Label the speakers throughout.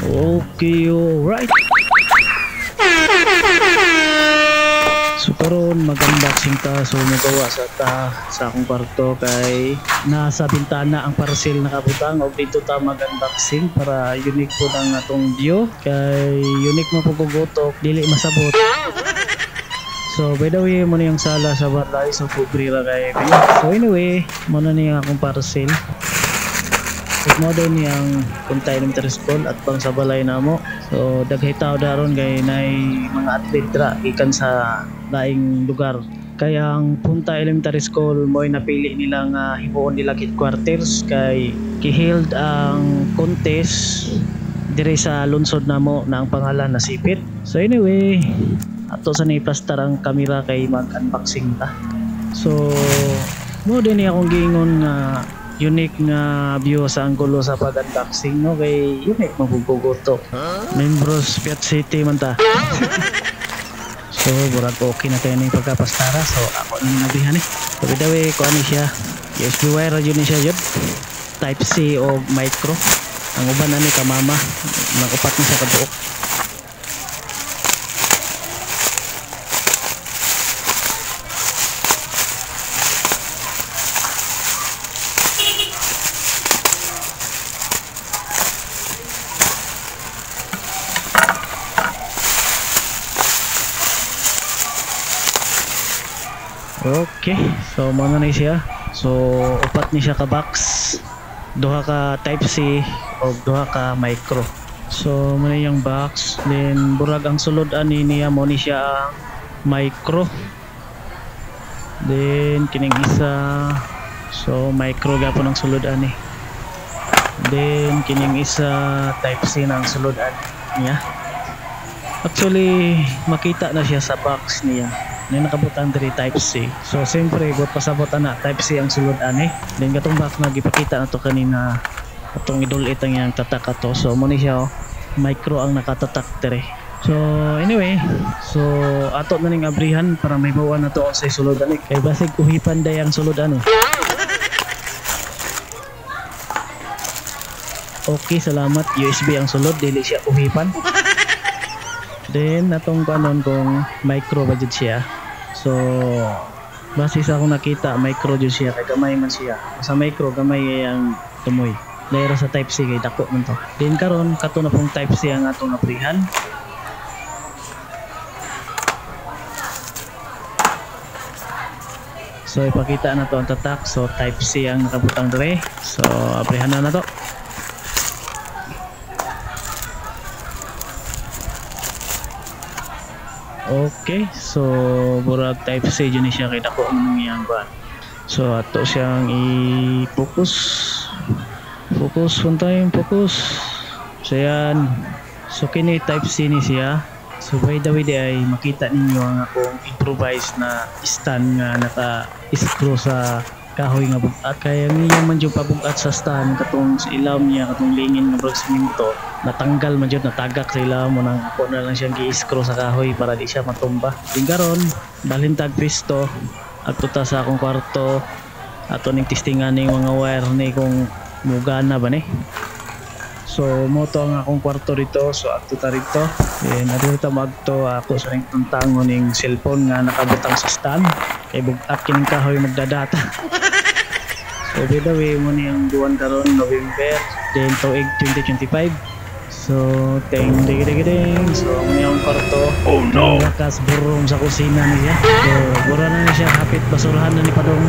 Speaker 1: Okay, alright. So karon mag-unboxing ta. So magawa sa akong kwarto kay nasa bintana ang parcel nakabutang og dito ta mag-unboxing para unique po ang atong view kay unique mo pugugotok dili masabot. So by the way mo na yung sala sa balay so kubrira kay. So anyway mo na niya akong parcel. Mo din yang punta elementary school at bang sa balay namo. So daghay tao daron kay nay mga atlet ra gikan sa laing lugar. Kaya ang punta elementary school mo'y napili nila nga himuon nila headquarters kay giheld ang contest dire sa lungsod namo na ang pangalan na Sipit. So anyway, ato sa ni-plaster ang camera kay mag-unboxing ta. So mo din akong giingon nga unique nga view sa anggulo sa pag-unboxing no kay unique mapupugoto. Membros Piat City man ta. So burag okay na tayo ng pagkapastara. So ako nang nabihan So by the way ko ano siya USB wire yun siya yun type C o micro. Ang uban na ni kamama nakupat ni sa kabuok. Okay, so muna na siya. So upat ni siya ka box, duha ka type C o duha ka micro. So muna yung box, then burag ang sulod ani niya mo ni siya ang micro. Then kining isa, so micro gapon ang sulod ani. Then kining isa type C na ang sulod ani niya. Actually makita na siya sa box niya. May nakabutan diri type C. So siyempre gut pasabot ana type C ang sulod ani. Then katong box na gipakita nato kanina atong idulit ang yang tatak ato. So mo ni siya micro ang nakatatak diri. So anyway, so ato na ning abrihan para may bawan nato sa sulod ani kay basig uhipan day ang sulod ani. Okay, salamat. USB ang sulod dili siya uhipan. Then atong kanon kung micro budget siya. So base sa akong nakita micro jud siya kay gamay man siya. Sa micro gamay ang tumoy. Dahil sa type C kay dako man to. Then karon kato na pong type C ang atong aprihan. So ipakita na to ang tatak. So type C ang nakabutang dire. So aprihan na to. Okay, so burag type C dyan siya kay dako ang iyang ba. So ato siyang i-focus. Focus one time, focus. So yan. So kini type C ni siya. So by the way ay makita ninyo ang akong improvised na stand nga naka-screw sa kahoy nga bugat kaya niya man jud pabugat sa stand katong sa ilaw niya katong lingin nga brag siminto natanggal man jud natagak sa ilaw mo nang ako na lang siyang gi-screw sa kahoy para di siya matumba. Din karon dalhin tag pisto adto ta sa akong kwarto ato ning testingan ning mga wire ni kung mugana ba ni. So mo to ang akong kwarto dito. So adto ta rito then adto ta magto ako sa ning tuntangon ning cellphone nga nakabutang sa stand kay bugat kining kahoy magdadata. So by the way mo niyang buwan karon November then tuig 2025. So ding. So mo niyang kwarto. Oh no. Lakas burong sa kusina niya. So bura na siya hapit basurahan na ni padong.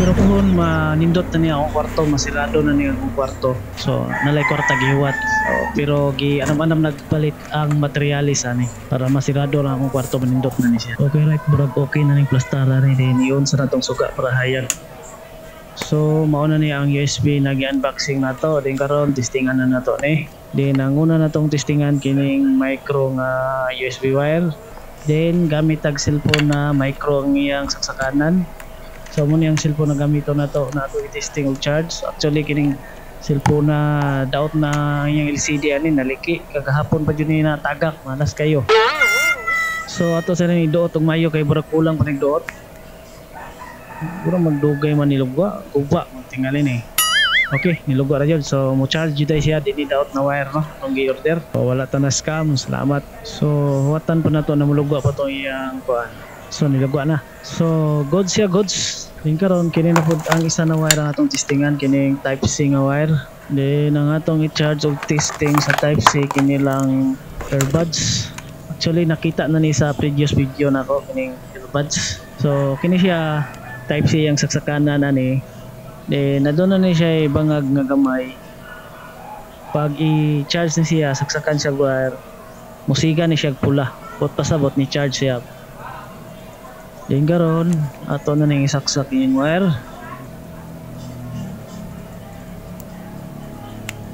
Speaker 1: Pero kung manindot na niya akong kwarto, masirado na niya akong kwarto. So nalay kwarta gihuwat. So, pero anam-anam nagpalit ang materialis ani para masirado lang akong kwarto manindot na niya. Okay right, burag okay na ning plastara ni din iyon sa natong suga para hayag. So mauna niya ang USB na gi-unboxing nato. Din karon testingan na nato ni. Din ang una natong testingan kining micro nga USB wire. Then gamit tag cellphone na micro ang iyang saksakanan. So mo niyang cellphone na gamito na to na ato i-testing og charge. Actually kining cellphone na daot na iyang LCD ani naliki kagahapon pa jud ni natagak malas kayo. So ato sa ni doot og mayo kay burag kulang pa ning doot. Puro magdugay man nilugwa, guba tingali ni. Okay, nilugo ra jud. So mo charge jud siya dili daot na wire no tong gi-order. So, wala ta na scam. Salamat. So huwatan pa na to na mulugo pa to iyang kuan. So nilugo na. So goods siya goods. Din karon kini na pud ang isa na wire ang atong testingan kining type C nga wire. Then ang atong i-charge og testing sa type C kini lang earbuds. Actually nakita na ni sa previous video nako kining earbuds. So kini siya type C ang saksakanan ani. Then nadon na ni siya bangag nga gamay. Pag i-charge ni siya saksakan siya wire. Musiga ni siya pula. Pot pasabot ni charge siya. Then karon ato na ning isaksak yung wire.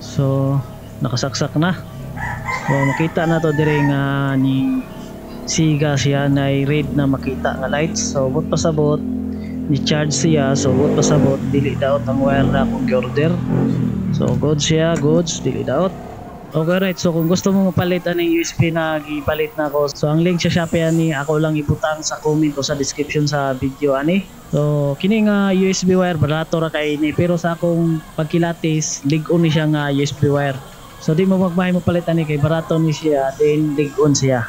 Speaker 1: So nakasaksak na. So makita na to dire nga ni siga siya na red na makita nga lights. So bot pasabot ni charge siya, so bot pasabot dili daot ang wire na akong gi-order. So goods siya, goods dili daot. Okay right, so kung gusto mo mapalit aning USB na gipalit na ko, so ang link sa Shopee ani ako lang ibutang sa comment o sa description sa video ani. So kini nga USB wire barato ra kay ni, pero sa akong pagkilatis lig-on ni siya nga USB wire. So di mo magmahay mo palit ani kay barato ni siya, then lig-on siya.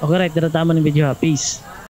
Speaker 1: Okay right, dira tama ng video ha. Peace.